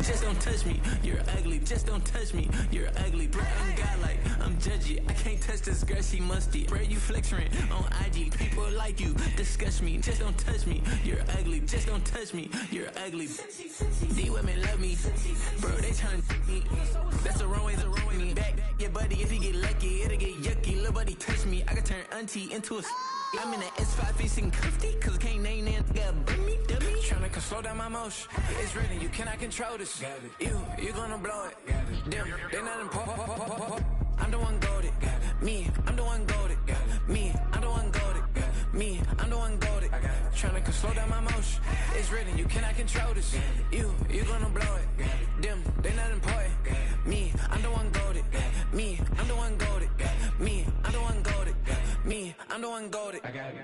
just don't touch me. You're ugly, just don't touch me. You're ugly, bro. I'm godlike, I'm judgy. I can't touch this girl, she musty. Bro, you flexing on IG. People like you disgust me. Just don't touch me. You're ugly, just don't touch me. You're ugly. These women love me, bro. They tryna me. That's the wrong way, the wrong way. Back your buddy, if you get lucky, it'll get yucky. Little buddy touch me, I can turn auntie into a. I'm in the S5 facing cuffy, cause I can't name that nigga, burn me, dummy. Tryna slow down my motion. It's written, you cannot control this. You gonna blow it. Them, they not important. I'm the one goated. Me, I'm the one goated. Me, I'm the one goated. Me, I'm the one goated. Tryna slow down my motion. It's written, you cannot control this. You gonna blow it. Them, they not important. Me, I'm the one goated. Me, I'm the one goated. Me, I'm the one goated. Me, I'm the one goated. I got it.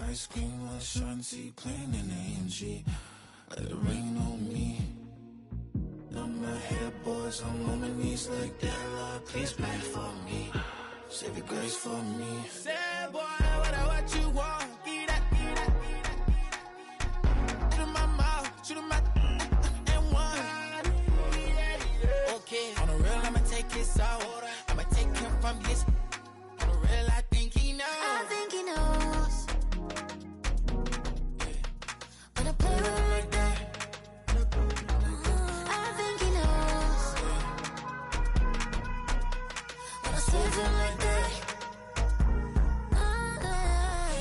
Ice cream on Shanty, playing in AMG. Let it rain on me. On my head, boys, I'm on my knees like that. Lord, please pray for me. Save your grace for me. Say, boy, what you want? Get that. Shoot in my mouth, shoot in my and one. Okay, on the real, I'ma take his out. I'ma take him from his. On the real, I think he knows. I think he knows. When I play with him like that. I think he knows. When I say to him like that.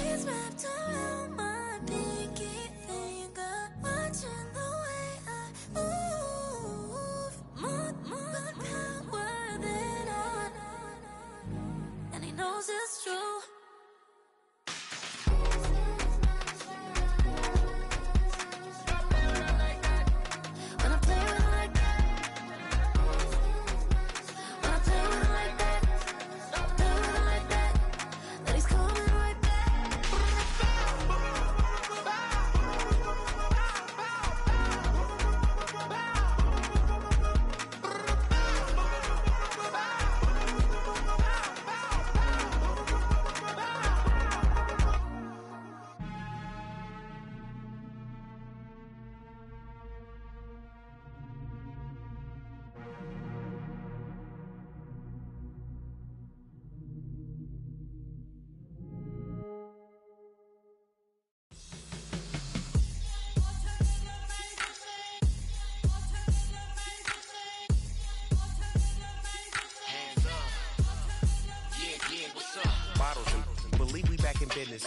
He's wrapped around my pinky finger, watching the way I move. More power than on. And he knows it's true. Bottles and believe we back in business.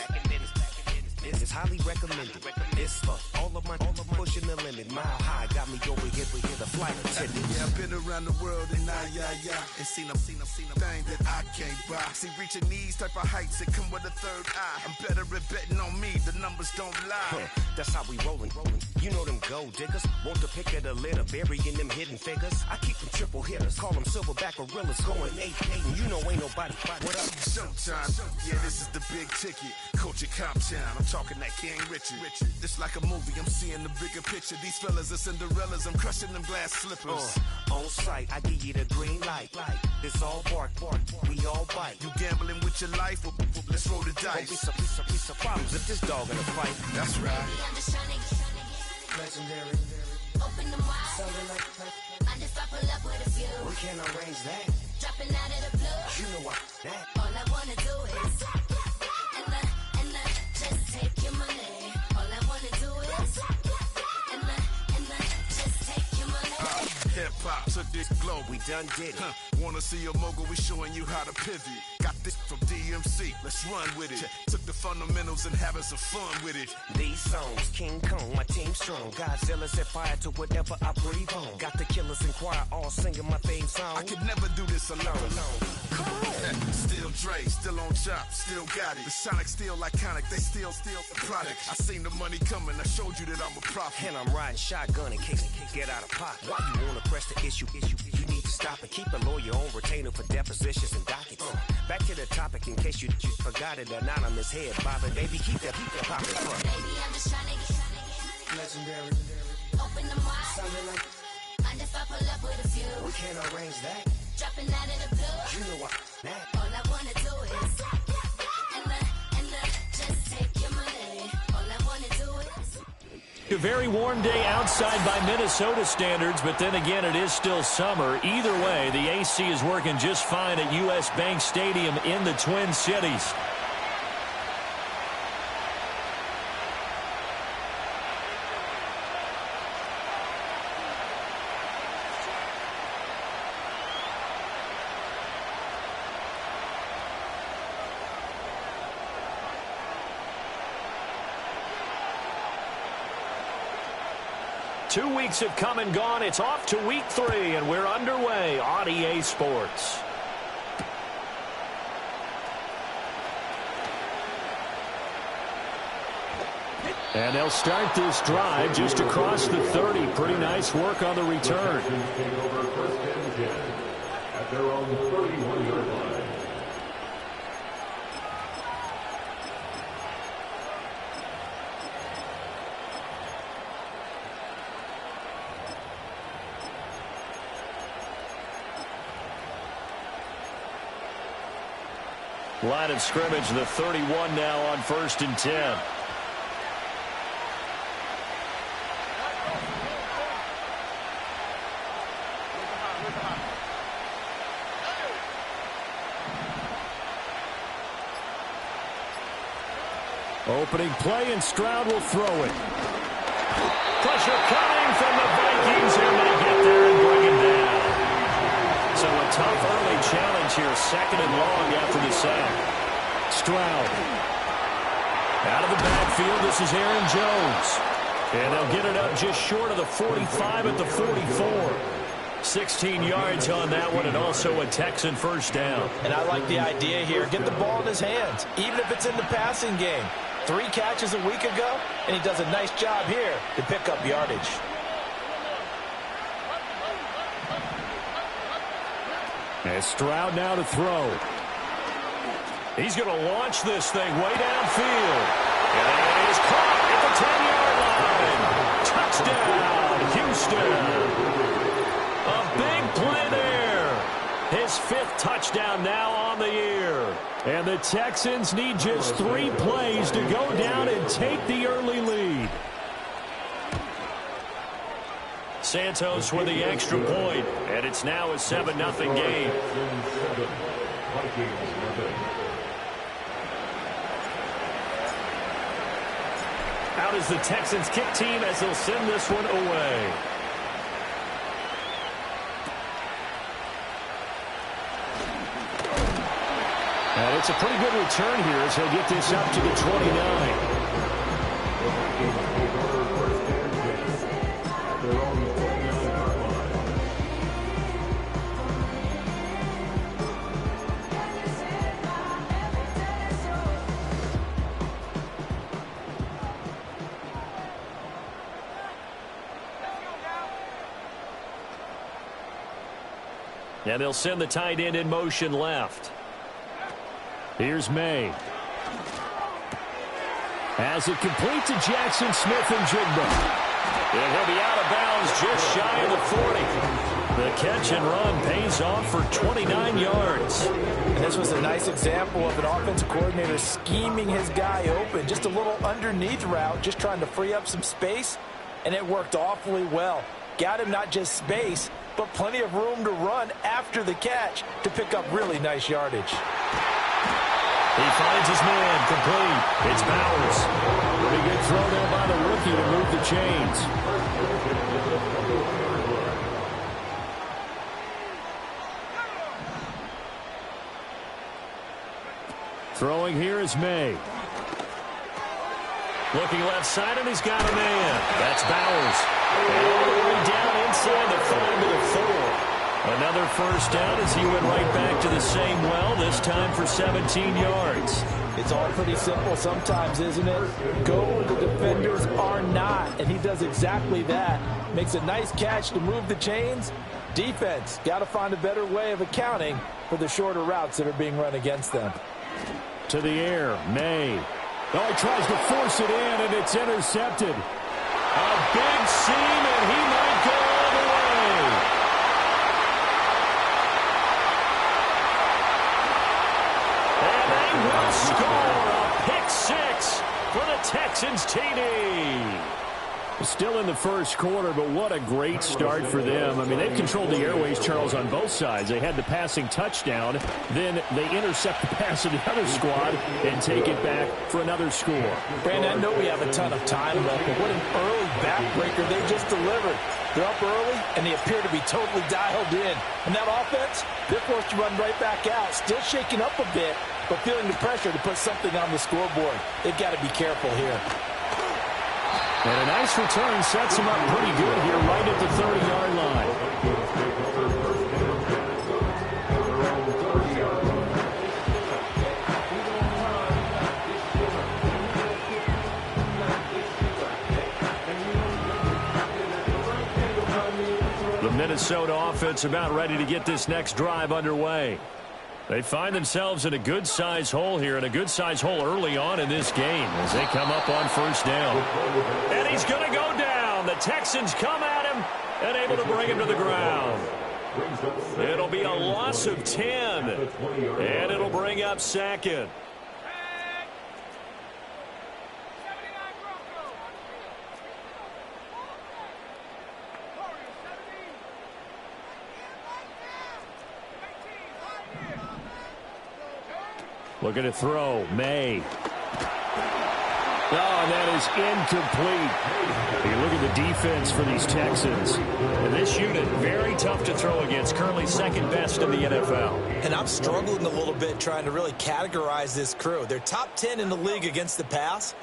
is highly recommended. It's for all of my pushing the limit. Mile high got me over here the flight attendant. Yeah, I've been around the world and and seen them thing that I can't buy. See, reaching these type of heights, it come with a third eye. I'm better at betting on me, the numbers don't lie. That's how we rollin'. You know them gold diggers, want the pick of the litter, burying them hidden figures. I keep them triple hitters, call them silverback gorillas, going 8-8, and you know ain't nobody. What up? Showtime. Yeah, this is the big ticket. Culture Cop Town. I'm talking that King Richard. This like a movie, I'm seeing the bigger picture. These fellas are Cinderellas, I'm crushing them glass slippers. On sight, I give you the green light. This all bark, we all bite. You gambling with your life? Well, let's roll the dice. Don't be some problems if this dog in a fight. That's right. I'm just trying to Legendary. open them wide. Something like Mind if I pull up with a few? we can't arrange that. Dropping out of the blue. You know what? That. All I wanna do is and just take your money. All I wanna do is and just take your money. Hip hop took this globe. We done did it. Wanna see a mogul? We showing you how to pivot. Got this from DMC. Let's run with it. Took the fundamentals and having some fun with it. These songs, King Kong, my team strong. Godzilla set fire to whatever I breathe on. Got the killers in choir all singing my theme song. I could never do this alone. Come on. Still Dre, still on top, still got it. The Sonic still iconic, they still the product. I seen the money coming, I showed you that I'm a prophet. And I'm riding shotgun in case get out of pocket. Why you wanna press the issue? You need to stop and keep a lawyer on retainer for depositions and dockets. Back to the topic in case you forgot it. Anonymous head bobbing, baby, keep that popping. Baby, I'm just trying to get Legendary. open them wide. Something like Mind if I pull up with a few? we can't arrange that. Dropping out of the blue. You know what? That. All I wanna do is and just take your money. All I wanna do is. A very warm day outside by Minnesota standards, but then again, it is still summer. Either way, the AC is working just fine at U.S. Bank Stadium in the Twin Cities. Two weeks have come and gone. It's off to week 3, and we're underway on EA Sports. And they'll start this drive just across the 30. Pretty nice work on the return. At their own 31-yard line. Line of scrimmage, the 31 now on 1st and 10. Opening play, and Stroud will throw it. Pressure coming from the Vikings, and they get there and bring him down. So a tough early challenge here, 2nd and long after the sack. Stroud. Out of the backfield, this is Aaron Jones. And they'll get it up just short of the 45 at the 44. 16 yards on that one, and also a Texan first down. And I like the idea here. Get the ball in his hands, even if it's in the passing game. 3 catches a week ago, and he does a nice job here to pick up yardage. And Stroud now to throw. He's going to launch this thing way downfield. And it is caught at the 10-yard line. Touchdown, Houston. A big play there. His 5th touchdown now on the year. And the Texans need just 3 plays to go down and take the early lead. Santos with the extra point, and it's now a 7-0 game. Out is the Texans kick team as they'll send this one away. And it's a pretty good return here as he'll get this up to the 29. And they'll send the tight end in motion left. Here's May. As it complete to Jackson Smith-Njigba. And he'll be out of bounds just shy of the 40. The catch and run pays off for 29 yards. And this was a nice example of an offensive coordinator scheming his guy open. Just a little underneath route, just trying to free up some space. And it worked awfully well. Got him not just space, but plenty of room to run after the catch to pick up really nice yardage. He finds his man, complete. It's Bowers. Pretty good throw there by the rookie to move the chains. Throwing here is May. Looking left side, and he's got a man. That's Bowers. And all the way down inside the 5 to the 4. Another first down as he went right back to the same well, this time for 17 yards. It's all pretty simple sometimes, isn't it? Go where the defenders are not, and he does exactly that. Makes a nice catch to move the chains. Defense got to find a better way of accounting for the shorter routes that are being run against them. To the air, May. Oh, he tries to force it in, and it's intercepted. A big seam, and he might go all the way. And they will score a pick six for the Texans TD. Still in the first quarter, but what a great start for them. I mean, they've controlled the airways, Charles, on both sides. They had the passing touchdown. Then they intercept the pass of the other squad and take it back for another score. Brandon, I know we have a ton of time left, but what an early backbreaker they just delivered. They're up early, and they appear to be totally dialed in. And that offense, they're forced to run right back out. Still shaking up a bit, but feeling the pressure to put something on the scoreboard. They've got to be careful here. And a nice return sets him up pretty good here right at the 30-yard line. The Minnesota offense about ready to get this next drive underway. They find themselves in a good-size hole here, and a good-size hole early on in this game as they come up on first down. And he's going to go down. The Texans come at him and able to bring him to the ground. It'll be a loss of 10, and it'll bring up second. Looking to throw, May. Oh, that is incomplete. You look at the defense for these Texans. And this unit, very tough to throw against, currently second best in the NFL. And I'm struggling a little bit trying to really categorize this crew. They're top 10 in the league against the pass,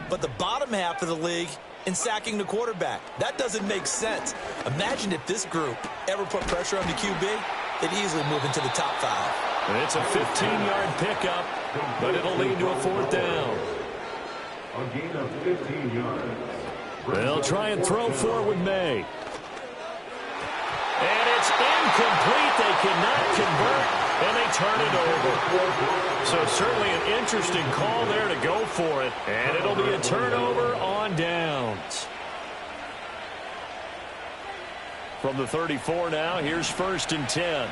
but the bottom half of the league in sacking the quarterback. That doesn't make sense. Imagine if this group ever put pressure on the QB, they'd easily move into the top 5. And it's a 15-yard pickup, but it'll lead to a fourth down. A gain of 15 yards. They'll try and throw forward May. And it's incomplete. They cannot convert, and they turn it over. So certainly an interesting call there to go for it, and it'll be a turnover on downs. From the 34 now, here's first and 10.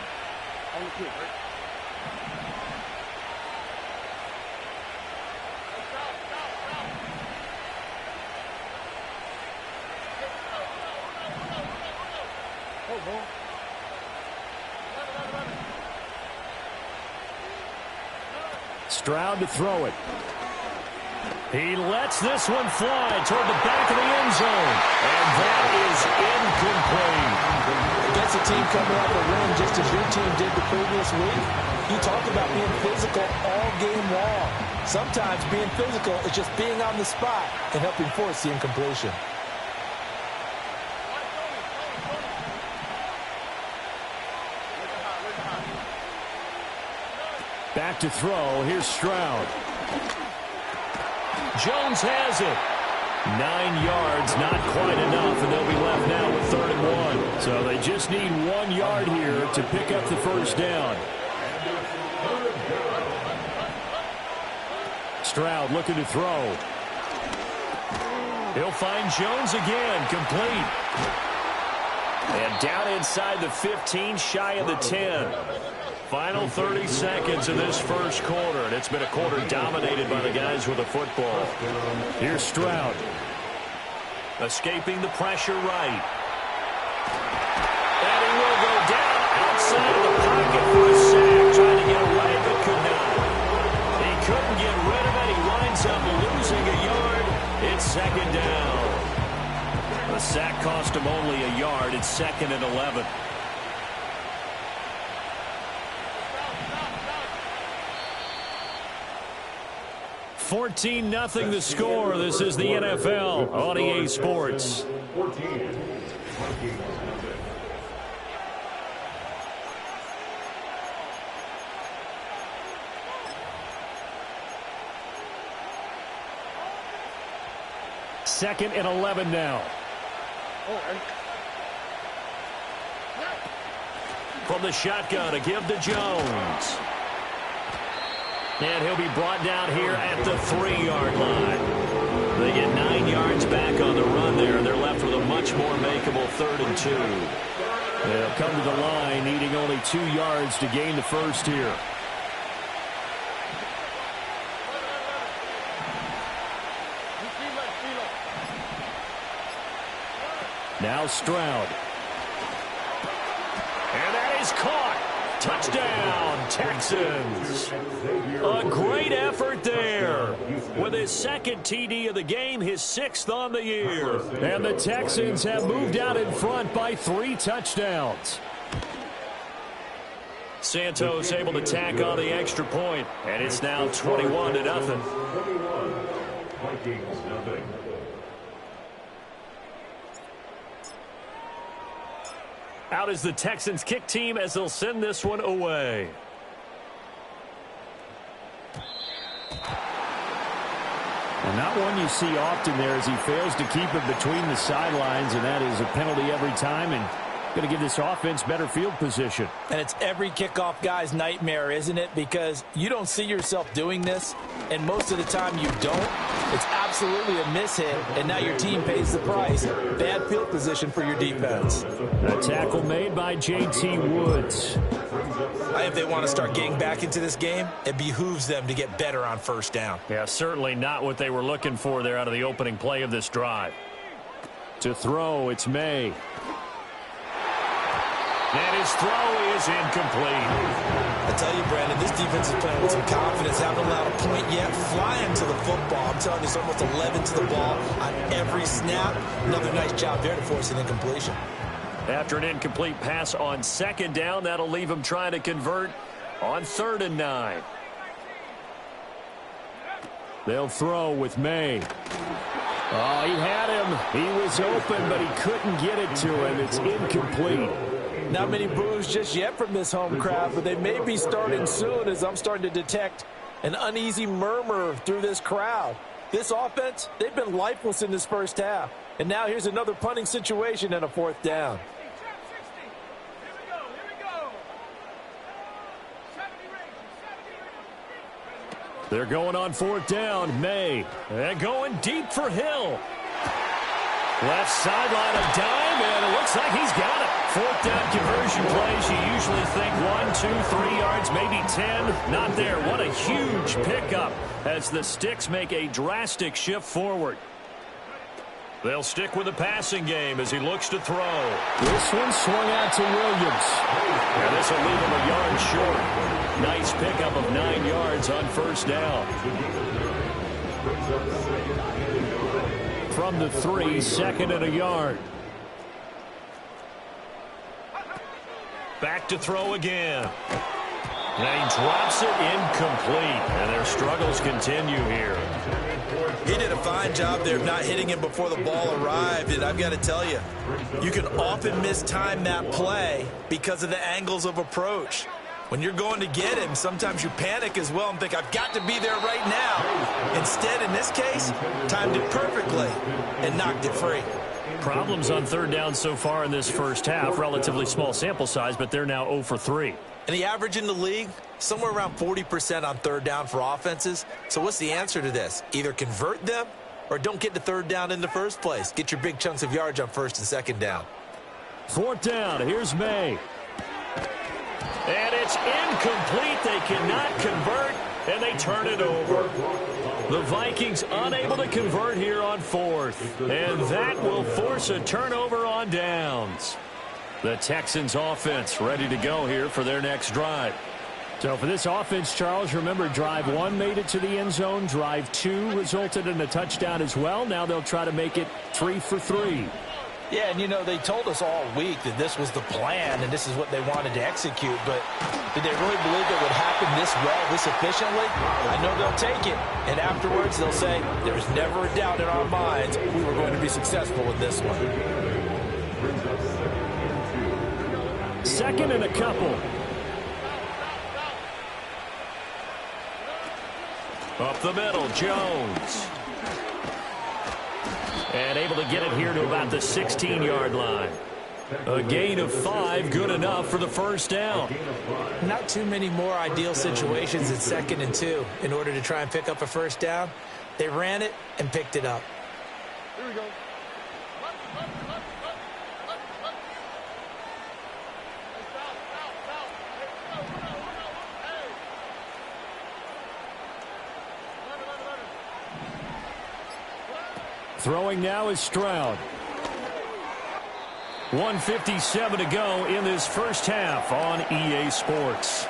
Stroud to throw it. He lets this one fly toward the back of the end zone. And that is incomplete. Against a team coming off a win just as your team did the previous week, you talked about being physical all game long. Sometimes being physical is just being on the spot and helping force the incompletion. Back to throw. Here's Stroud. Jones has it. 9 yards, not quite enough, and they'll be left now with 3rd and 1. So they just need 1 yard here to pick up the first down. Stroud looking to throw. He'll find Jones again, complete. And down inside the 15, shy of the 10. Final 30 seconds in this first quarter, and it's been a quarter dominated by the guys with the football. Here's Stroud. Escaping the pressure right. And he will go down outside of the pocket for a sack. Trying to get away, but could not. He couldn't get rid of it. He winds up losing a yard. It's 2nd down. The sack cost him only a yard. It's 2nd and 11. $14-0 the score. This is the NFL on EA Sports. 14. Second and 11 now. From the shotgun, a give to Jones. And he'll be brought down here at the 3-yard line. They get 9 yards back on the run there, and they're left with a much more makeable 3rd and 2. They'll come to the line needing only 2 yards to gain the first here. Now Stroud. And that is caught. Touchdown, Texans. A great effort there. With his 2nd TD of the game, his 6th on the year. And the Texans have moved out in front by 3 touchdowns. Santos able to tack on the extra point, and it's now 21-0. 21. Vikings, nothing. Out is the Texans kick team as they'll send this one away. And not one you see often there as he fails to keep it between the sidelines, and that is a penalty every time, and going to give this offense better field position. And it's every kickoff guy's nightmare, isn't it? Because you don't see yourself doing this, and most of the time you don't. It's absolutely a mishit, and now your team pays the price. Bad field position for your defense. A tackle made by J.T. Woods. If they want to start getting back into this game, it behooves them to get better on 1st down. Yeah, certainly not what they were looking for there out of the opening play of this drive. To throw, it's May. And his throw is incomplete. I tell you, Brandon, this defense is playing with some confidence. Haven't allowed a point yet. Flying to the football. I'm telling you, it's almost 11 to the ball on every snap. Another nice job there to force an incompletion. After an incomplete pass on 2nd down, that'll leave him trying to convert on 3rd and 9. They'll throw with May. Oh, he had him. He was open, but he couldn't get it to him. It's incomplete. Not many boos just yet from this home crowd, but they may be starting soon as I'm starting to detect an uneasy murmur through this crowd. This offense, they've been lifeless in this first half. And now here's another punting situation and a 4th down. They're going on 4th down. May. And going deep for Hill. Left sideline, a dime, and it looks like he's got it. 4th down conversion plays. You usually think 1, 2, 3 yards, maybe 10. Not there. What a huge pickup as the Sticks make a drastic shift forward. They'll stick with the passing game as he looks to throw. This one swung out to Williams. And this will leave him a yard short. Nice pickup of 9 yards on 1st down. From the 3, 2nd and a yard. Back to throw again. And he drops it incomplete. And their struggles continue here. He did a fine job there of not hitting him before the ball arrived. And I've got to tell you, you can often mistime that play because of the angles of approach. When you're going to get him, sometimes you panic as well and think, I've got to be there right now. Instead, in this case, timed it perfectly and knocked it free. Problems on third down so far in this first half. Relatively small sample size, but they're now 0 for 3. And the average in the league, somewhere around 40% on third down for offenses. So what's the answer to this? Either convert them or don't get to third down in the first place. Get your big chunks of yards on first and second down. Fourth down. Here's May. And it's incomplete. They cannot convert, and they turn it over. The Vikings unable to convert here on fourth, and that will force a turnover on downs. The Texans offense ready to go here for their next drive. So for this offense, Charles, remember drive 1 made it to the end zone. Drive 2 resulted in a touchdown as well. Now they'll try to make it 3 for 3. Yeah, and, you know, they told us all week that this was the plan and this is what they wanted to execute, but did they really believe it would happen this well, this efficiently? I know they'll take it, and afterwards they'll say, there's never a doubt in our minds we were going to be successful with this one. Second and a couple. Up the middle, Jones. And able to get it here to about the 16-yard line. A gain of 5, good enough for the first down. Not too many more ideal situations in 2nd and 2 in order to try and pick up a first down. They ran it and picked it up. Here we go. Throwing now is Stroud. 1:57 to go in this first half on EA Sports.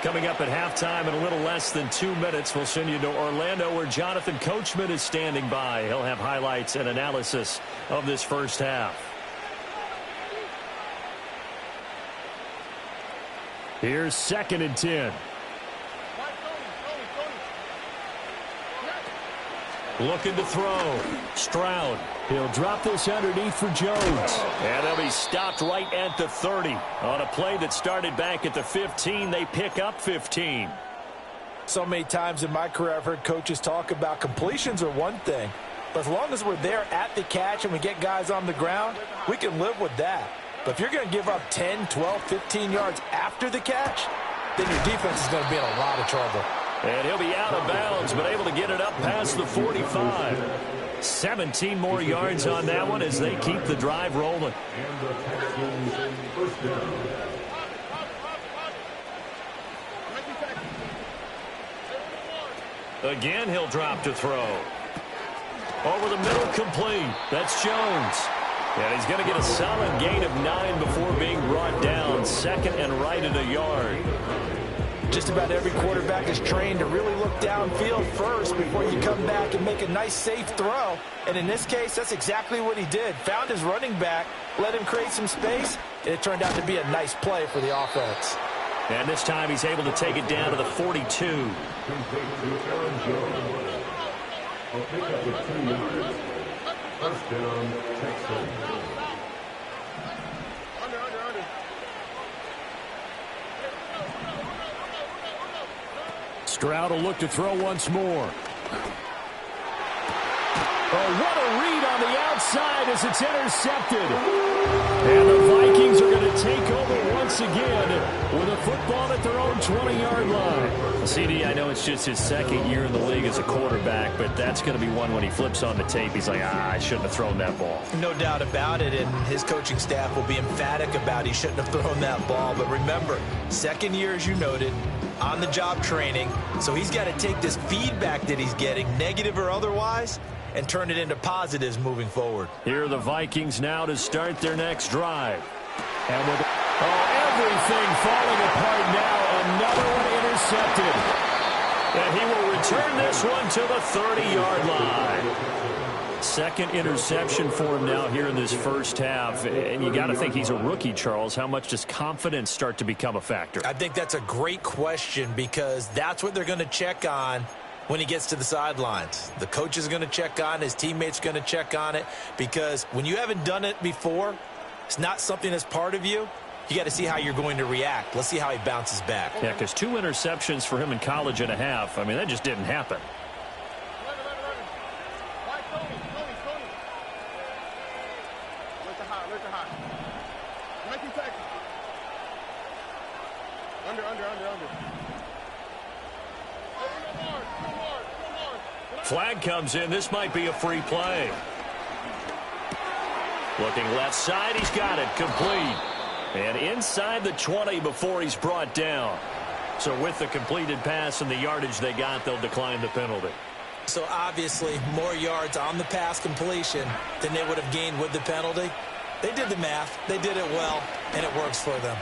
Coming up at halftime in a little less than 2 minutes, we'll send you to Orlando where Jonathan Coachman is standing by. He'll have highlights and analysis of this first half. Here's 2nd and 10. Looking to throw. Stroud. He'll drop this underneath for Jones. And they'll be stopped right at the 30. On a play that started back at the 15, they pick up 15. So many times in my career I've heard coaches talk about completions are one thing. But as long as we're there at the catch and we get guys on the ground, we can live with that. But if you're going to give up 10, 12, 15 yards after the catch, then your defense is going to be in a lot of trouble. And he'll be out of bounds, but able to get it up past the 45. 17 more yards on that one as they keep the drive rolling. Again, he'll drop to throw. Over the middle, complete. That's Jones. And he's going to get a solid gain of 9 before being brought down. 2nd and right at a yard. Just about every quarterback is trained to really look downfield first before you come back and make a nice, safe throw. And in this case, that's exactly what he did. Found his running back, let him create some space, and it turned out to be a nice play for the offense. And this time he's able to take it down to the 42. First down, Texans. Stroud will look to throw once more. Oh, what a read on the outside as it's intercepted. And the Vikings are going to take over once again with a football at their own 20-yard line. CD, I know it's just his 2nd year in the league as a quarterback, but that's going to be one when he flips on the tape. He's like, I shouldn't have thrown that ball. No doubt about it, and his coaching staff will be emphatic about he shouldn't have thrown that ball. But remember, 2nd year, as you noted, on-the-job training, so he's got to take this feedback that he's getting, negative or otherwise, and turn it into positives moving forward. Here are the Vikings now to start their next drive. And with everything falling apart now, another one intercepted. And he will return this one to the 30-yard line. 2nd interception for him now here in this first half. And you got to think he's a rookie, Charles. How much does confidence start to become a factor? I think that's a great question because that's what they're going to check on when he gets to the sidelines. The coach is going to check on it. His teammates are going to check on it because when you haven't done it before, it's not something that's part of you. you got to see how you're going to react. Let's see how he bounces back. Yeah, because 2 interceptions for him in college and a half. I mean, that just didn't happen. Flag comes in. This might be a free play. Looking left side. He's got it. Complete. And inside the 20 before he's brought down. So with the completed pass and the yardage they got, they'll decline the penalty. So obviously more yards on the pass completion than they would have gained with the penalty. They did the math. They did it well, and it works for them.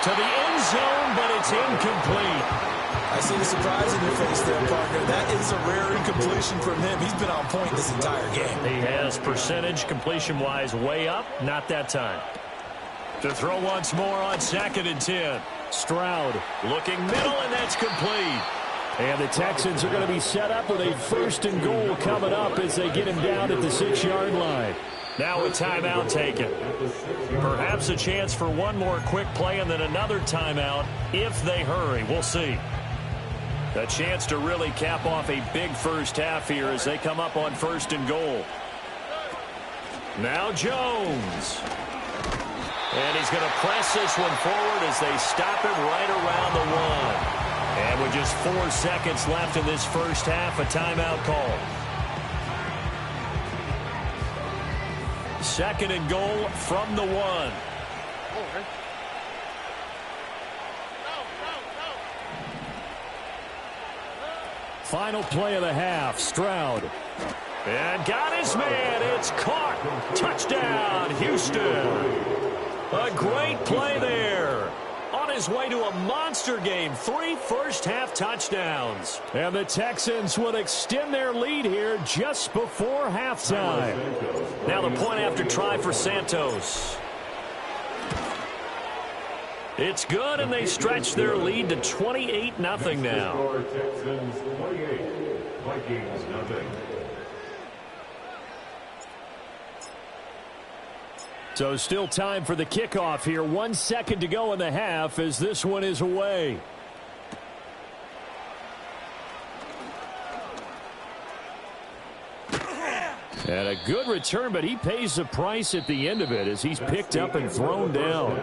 To the end zone, but it's incomplete. I see the surprise in your face there, partner. That is a rare incompletion from him. He's been on point this entire game. He has percentage completion-wise way up. Not that time. To throw once more on 2nd and 10. Stroud looking middle, and that's complete. And the Texans are going to be set up with a 1st and goal coming up as they get him down at the 6-yard line. Now a timeout taken. Perhaps a chance for one more quick play and then another timeout if they hurry. We'll see. A chance to really cap off a big first half here as they come up on 1st and goal. Now Jones. And he's going to press this one forward as they stop him right around the 1. And with just 4 seconds left in this first half, a timeout call. 2nd and goal from the 1. Final play of the half. Stroud. And got his man. It's caught. Touchdown, Houston. A great play there. On his way to a monster game. 3 first-half touchdowns. And the Texans will extend their lead here just before halftime. Now the point after try for Santos. It's good, and they stretch their lead to 28-0 now. Texans 28, Vikings nothing. So still time for the kickoff here. 1 second to go in the half as this one is away. And a good return, but he pays the price at the end of it as he's picked up and thrown down.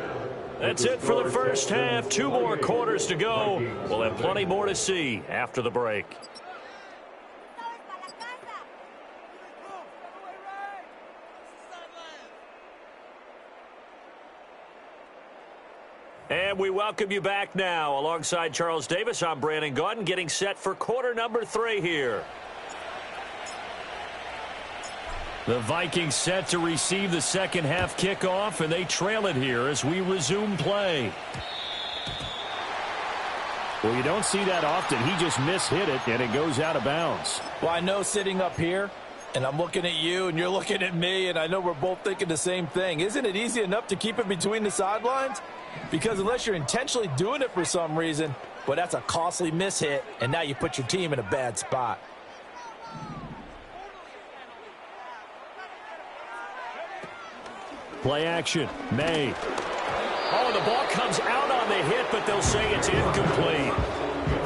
That's it for the first half. 2 more quarters to go. We'll have plenty more to see after the break. And we welcome you back now. Alongside Charles Davis, I'm Brandon Gaudin, getting set for quarter number 3 here. The Vikings set to receive the second half kickoff, and they trail it here as we resume play. Well, you don't see that often. He just mishit it, and it goes out of bounds. Well, I know sitting up here, and I'm looking at you, and you're looking at me, and I know we're both thinking the same thing. Isn't it easy enough to keep it between the sidelines? Because unless you're intentionally doing it for some reason, well, that's a costly mishit, and now you put your team in a bad spot. Play action. May. Oh, the ball comes out on the hit, but they'll say it's incomplete.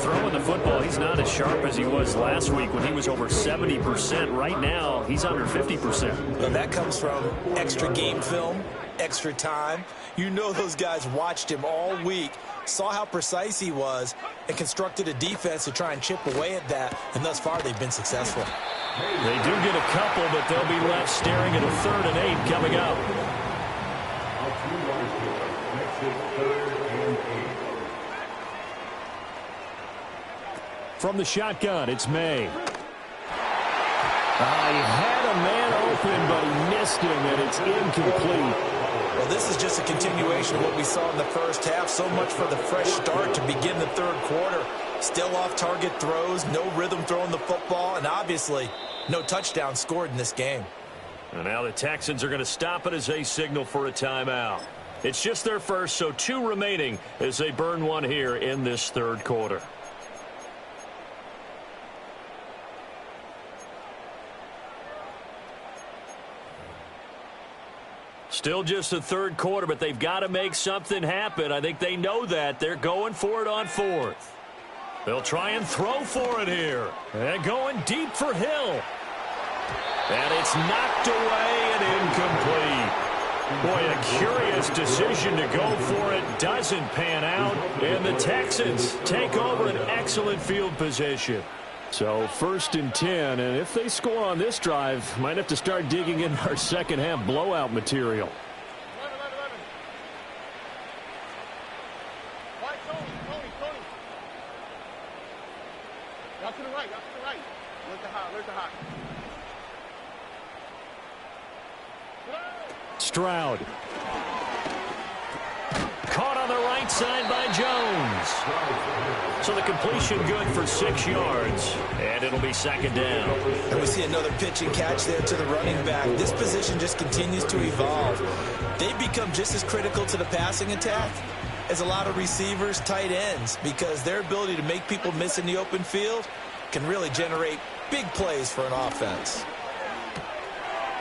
Throwing the football, he's not as sharp as he was last week when he was over 70%. Right now, he's under 50%. Well, that comes from extra game film, extra time. You know those guys watched him all week, saw how precise he was, and constructed a defense to try and chip away at that, and thus far they've been successful. They do get a couple, but they'll be left staring at a 3rd and 8 coming up. From the shotgun, it's May. He had a man open, but he missed him, and it's incomplete. Well, this is just a continuation of what we saw in the first half. So much for the fresh start to begin the 3rd quarter. Still off-target throws, no rhythm throwing the football, and obviously no touchdown scored in this game. And now the Texans are going to stop it as they signal for a timeout. It's just their first, so 2 remaining as they burn one here in this 3rd quarter. Still just the third quarter, but they've got to make something happen. I think they know that. They're going for it on fourth. They'll try and throw for it here. And going deep for Hill. And it's knocked away and incomplete. Boy, a curious decision to go for it. Doesn't pan out. And the Texans take over an excellent field position. So 1st and 10, and if they score on this drive, might have to start digging in our second half blowout material. Out to the right, Where's the hot? Stroud. Caught on the right side by Jones. So the completion good for 6 yards, and it'll be second down. And we see another pitch and catch there to the running back. This position just continues to evolve. They become just as critical to the passing attack as a lot of receivers, tight ends, because their ability to make people miss in the open field can really generate big plays for an offense.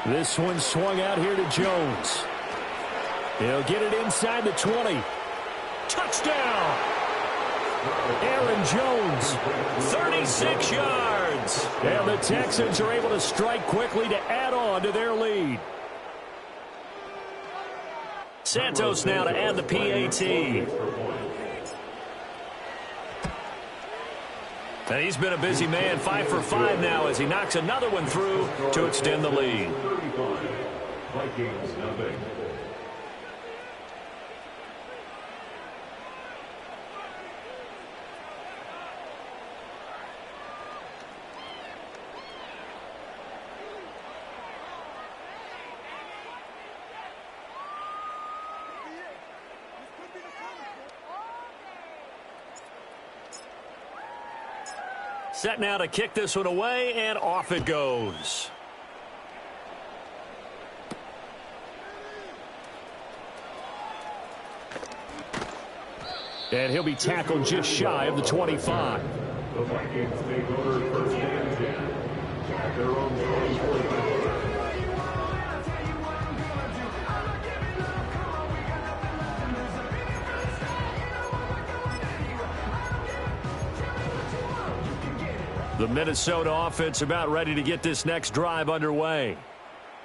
This one swung out here to Jones. He'll get it inside the 20. Touchdown! Aaron Jones, 36 yards. And the Texans are able to strike quickly to add on to their lead. Santos now to add the PAT. And he's been a busy man, 5 for 5 now as he knocks another one through to extend the lead. Vikings nothing. Set now to kick this one away, and off it goes. And he'll be tackled just shy of the 25. The Vikings take over 1st and 10 at their own 24. The Minnesota offense about ready to get this next drive underway.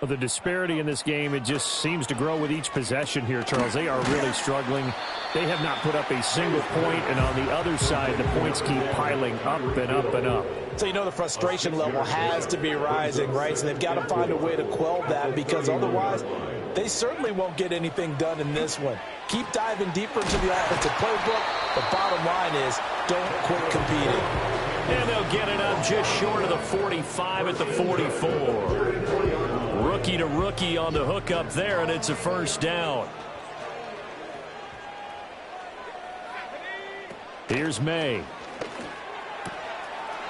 Well, the disparity in this game, it just seems to grow with each possession here, Charles. They are really struggling. They have not put up a single point, and on the other side, the points keep piling up and up and up. So you know the frustration level has to be rising, right? So they've got to find a way to quell that, because otherwise they certainly won't get anything done in this one. Keep diving deeper into the offensive playbook. The bottom line is don't quit competing. And they'll get it up just short of the 45 at the 44. Rookie to rookie on the hook up there, and it's a first down. Here's May.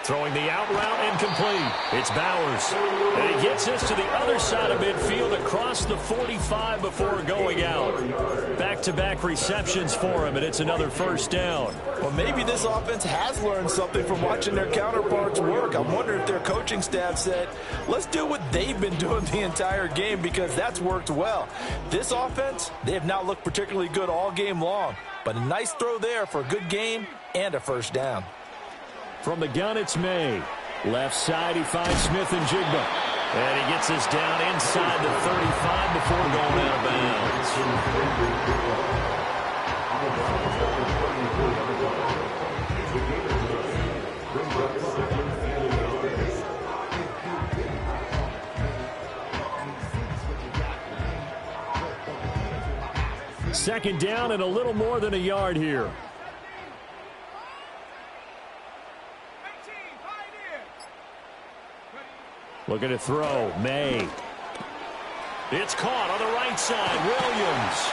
Throwing the out route incomplete. It's Bowers. And he gets this to the other side of midfield across the 45 before going out. Back-to-back receptions for him, and it's another first down. Well, maybe this offense has learned something from watching their counterparts work. I'm wondering if their coaching staff said, let's do what they've been doing the entire game, because that's worked well. This offense, they have not looked particularly good all game long, but a nice throw there for a good game and a first down. From the gun, it's May. Left side, he finds Smith and Jigba. And he gets this down inside the 35 before going out of bounds. Second down and a little more than a yard here. Looking to throw. May. It's caught on the right side. Williams.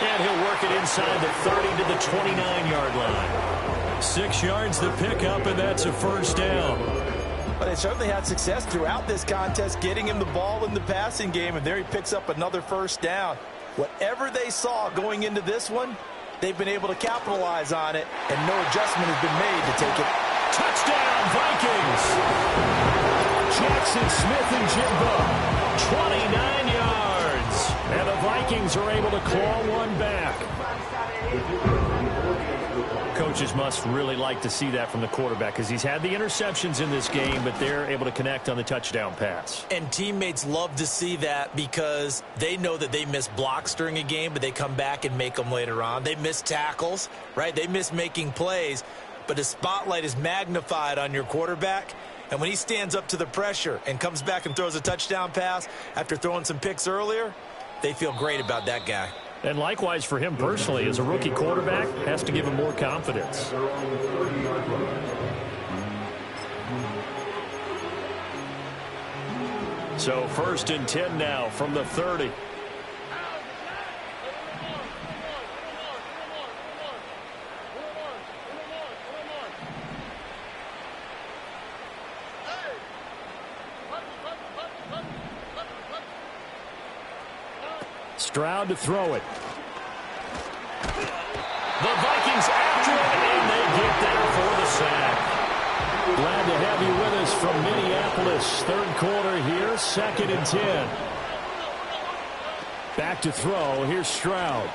And he'll work it inside the 30 to the 29-yard line. 6 yards to pick up, and that's a first down. But they certainly had success throughout this contest getting him the ball in the passing game, and there he picks up another first down. Whatever they saw going into this one, they've been able to capitalize on it, and no adjustment has been made to take it. Touchdown, Vikings! Jackson Smith and Jigba, 29 yards. And the Vikings Vikings are able to claw one back. Coaches must really like to see that from the quarterback because he's had the interceptions in this game, but they're able to connect on the touchdown pass. And teammates love to see that because they know that they miss blocks during a game, but they come back and make them later on. They miss tackles, right? They miss making plays, but the spotlight is magnified on your quarterback. And when he stands up to the pressure and comes back and throws a touchdown pass after throwing some picks earlier, they feel great about that guy. And likewise for him personally, as a rookie quarterback, has to give him more confidence. So 1st and 10 now from the 30. Stroud to throw it. The Vikings after it, and they get there for the sack. Glad to have you with us from Minneapolis. 3rd quarter here, 2nd and 10. Back to throw. Here's Stroud.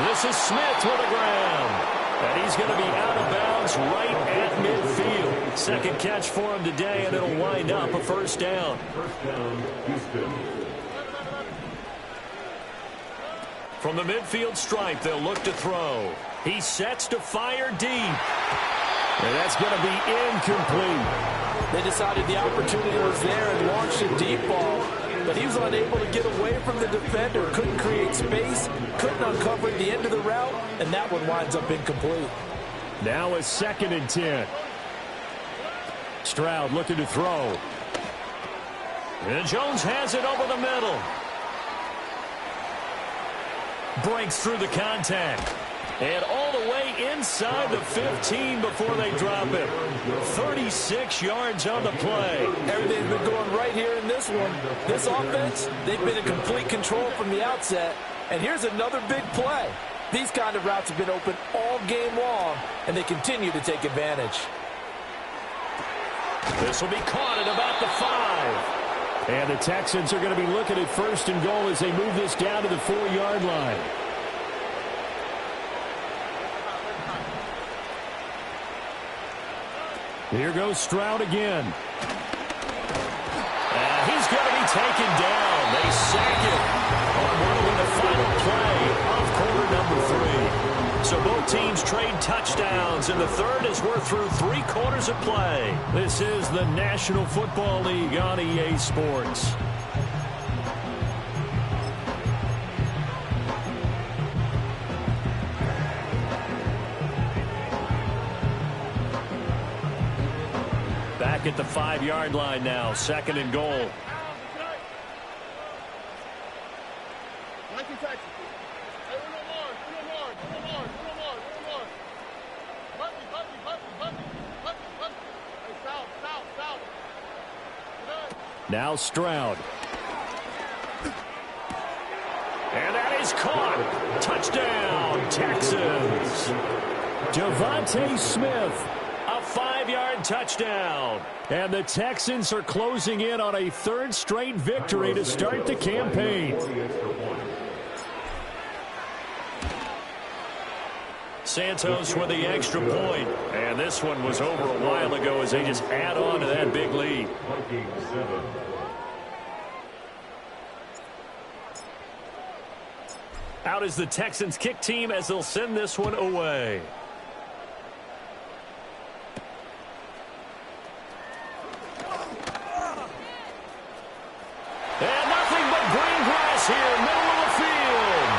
This is Smith with the ground. And he's going to be out of bounds right at midfield. 2nd catch for him today, and it'll wind up a 1st down. From the midfield stripe, they'll look to throw. He sets to fire deep. And that's going to be incomplete. They decided the opportunity was there and launched a deep ball, but he was unable to get away from the defender, couldn't create space, couldn't uncover the end of the route, and that one winds up incomplete. Now a 2nd and 10. Stroud looking to throw. And Jones has it over the middle. Breaks through the contact. And all the way inside the 15 before they drop it. 36 yards on the play. Everything's been going right here in this one. This offense, they've been in complete control from the outset. And here's another big play. These kind of routes have been open all game long, and they continue to take advantage. This will be caught at about the 5. And the Texans are going to be looking at 1st and goal as they move this down to the 4-yard line. Here goes Stroud again. And he's going to be taken down. They sack it on what will be the final play of quarter number 3. So both teams trade touchdowns, and the 3rd as we're through 3 quarters of play. This is the National Football League on EA Sports. Back at the 5-yard line now, 2nd and goal. Now Stroud. And that is caught. Touchdown, Texans. Devontae Smith. A 5-yard touchdown. And the Texans are closing in on a 3rd straight victory to start the campaign. Santos with the extra point. And this one was over a while ago as they just add on to that big lead. Out is the Texans kick team as they'll send this one away. And nothing but green grass here, middle of the field.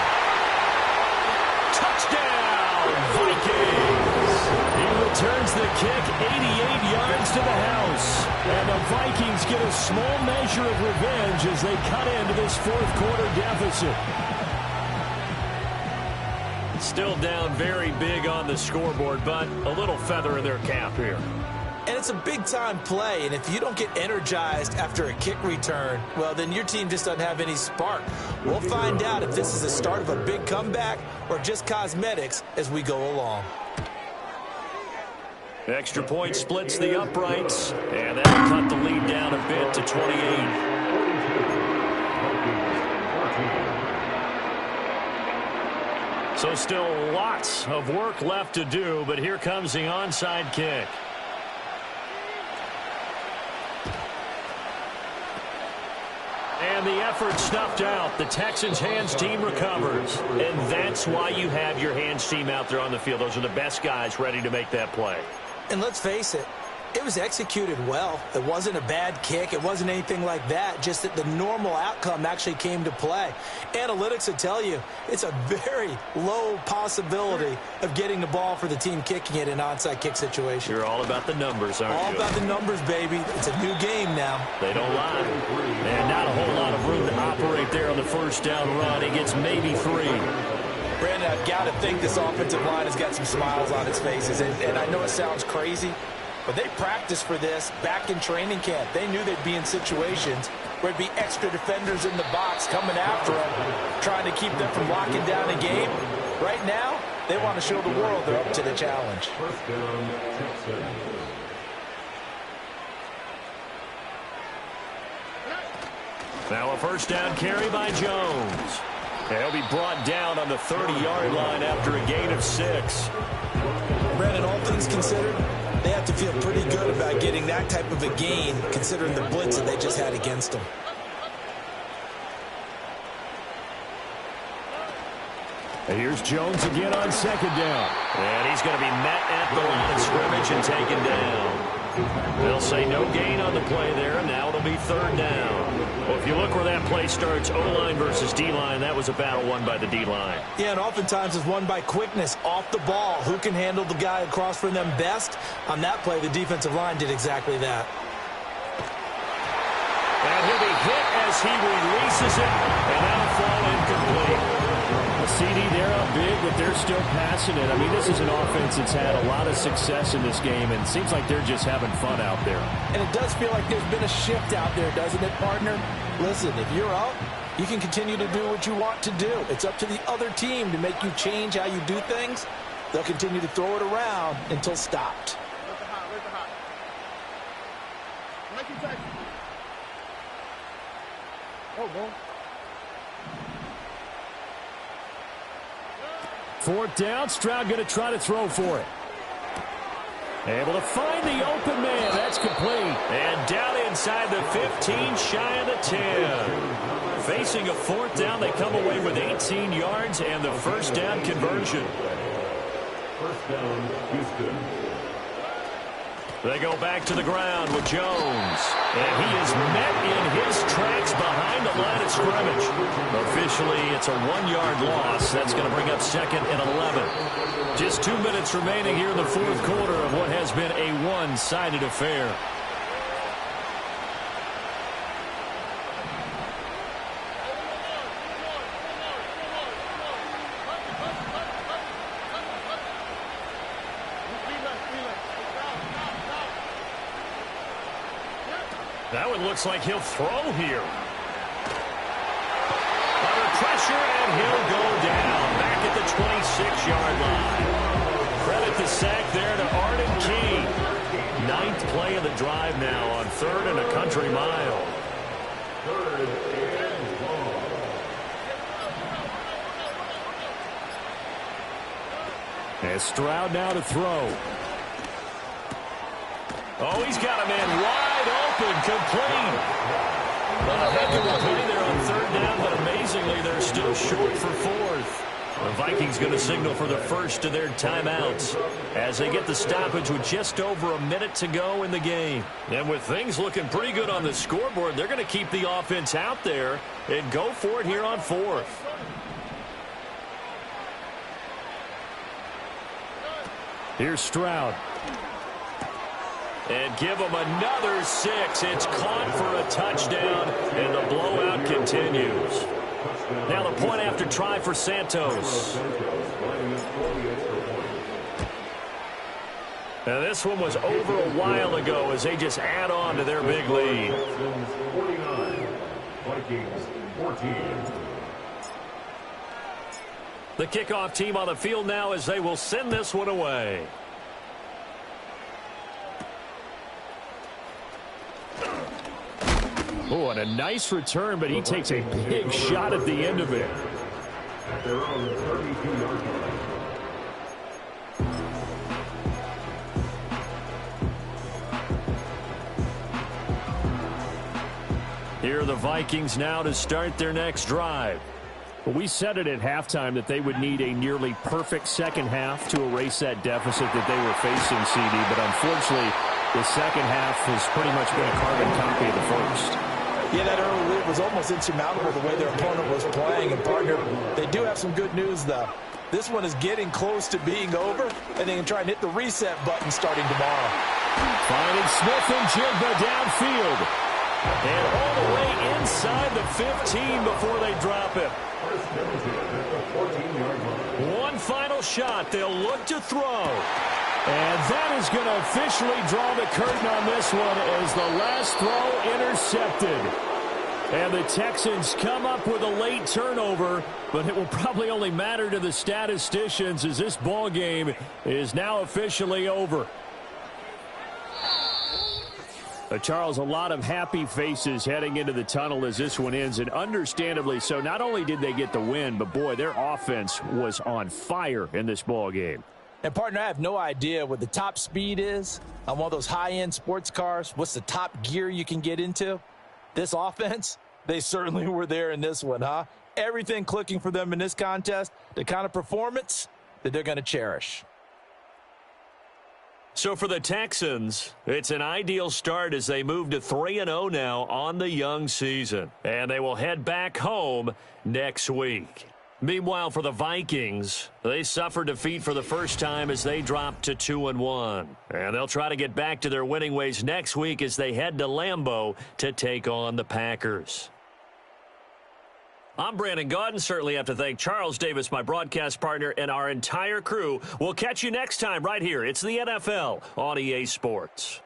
Touchdown, Vikings. He returns the kick 88 yards to the house. And the Vikings get a small measure of revenge as they cut into this 4th quarter deficit. Still down very big on the scoreboard, but a little feather in their cap here. And it's a big-time play, and if you don't get energized after a kick return, well, then your team just doesn't have any spark. We'll find out if this is the start of a big comeback or just cosmetics as we go along. Extra point splits the uprights, and that'll cut the lead down a bit to 28. So still lots of work left to do, but here comes the onside kick. And the effort snuffed out. The Texans' hands team recovers. And that's why you have your hands team out there on the field. Those are the best guys ready to make that play. And let's face it, it was executed well. It wasn't a bad kick. It wasn't anything like that. Just that the normal outcome actually came to play. Analytics will tell you it's a very low possibility of getting the ball for the team kicking it in an onside kick situation. You're all about the numbers, aren't you? All about the numbers, baby. It's a new game now. They don't lie. And not a whole lot of room to operate there on the first down run. He gets maybe 3. Brandon, I've got to think this offensive line has got some smiles on its faces. And I know it sounds crazy, but they practiced for this back in training camp. They knew they'd be in situations where there'd be extra defenders in the box coming after them, trying to keep them from locking down a game. Right now, they want to show the world they're up to the challenge. First down, Texans. Now a first down carry by Jones. He'll be brought down on the 30-yard line after a gain of 6. Brandon, all things considered, they have to feel pretty good about getting that type of a gain, considering the blitz that they just had against them. And here's Jones again on second down. And he's going to be met at the line of scrimmage and taken down. They'll say no gain on the play there, and now it'll be third down. Well, if you look where that play starts, O-line versus D-line, that was a battle won by the D-line. Yeah, and oftentimes it's won by quickness off the ball. Who can handle the guy across from them best? On that play, the defensive line did exactly that. And he'll be hit as he releases it, and that'll fall incomplete. CD, they're up big, but they're still passing it. I mean, this is an offense that's had a lot of success in this game, and it seems like they're just having fun out there. And it does feel like there's been a shift out there, doesn't it, partner? Listen, if you're up, you can continue to do what you want to do. It's up to the other team to make you change how you do things. They'll continue to throw it around until stopped. Where's the hot? Make you touch. Oh, boy. Fourth down, Stroud going to try to throw for it. Able to find the open man. That's complete. And down inside the 15, shy of the 10. Facing a fourth down, they come away with 18 yards and the first down conversion. First down, Houston. They go back to the ground with Jones. And he is met in his tracks behind the line of scrimmage. Officially, it's a 1-yard loss. That's going to bring up second and 11. Just 2 minutes remaining here in the fourth quarter of what has been a one-sided affair. That one looks like he'll throw here. Under pressure, and he'll go down back at the 26-yard line. Credit the sack there to Arden Key. 9th play of the drive now on 3rd and a country mile. 3rd and long. And Stroud now to throw. Oh, he's got a man wide open, complete. A heck of a play there on 3rd down, but amazingly, they're still short for 4th. The Vikings going to signal for the first of their timeouts as they get the stoppage with just over a minute to go in the game. And with things looking pretty good on the scoreboard, they're going to keep the offense out there and go for it here on 4th. Here's Stroud. And give them another 6. It's caught for a touchdown, and the blowout continues. Now the point after try for Santos. Now this one was over a while ago as they just add on to their big lead. 49, Vikings 14. The kickoff team on the field now as they will send this one away. Oh, and a nice return, but he takes a big shot at the end of it. at their own 32-yard line. Here are the Vikings now to start their next drive. We said it at halftime that they would need a nearly perfect second half to erase that deficit that they were facing, CD. But unfortunately, the second half has pretty much been a carbon copy of the first. Yeah, that early lead was almost insurmountable the way their opponent was playing. And, partner, they do have some good news, though. This one is getting close to being over, and they can try and hit the reset button starting tomorrow. Finding Smith and Jigba downfield. And all the way inside the 15 before they drop it. One final shot. They'll look to throw. And that is going to officially draw the curtain on this one as the last throw intercepted. And the Texans come up with a late turnover, but it will probably only matter to the statisticians as this ball game is now officially over. Charles, a lot of happy faces heading into the tunnel as this one ends, and understandably so. Not only did they get the win, but, boy, their offense was on fire in this ball game. And, partner, I have no idea what the top speed is on one of those high-end sports cars. What's the top gear you can get into? This offense, they certainly were there in this one, huh? Everything clicking for them in this contest, the kind of performance that they're going to cherish. So for the Texans, it's an ideal start as they move to 3-0 now on the young season. And they will head back home next week. Meanwhile, for the Vikings, they suffered defeat for the first time as they dropped to 2-1. And they'll try to get back to their winning ways next week as they head to Lambeau to take on the Packers. I'm Brandon Gaudin. Certainly have to thank Charles Davis, my broadcast partner, and our entire crew. We'll catch you next time right here. It's the NFL on EA Sports.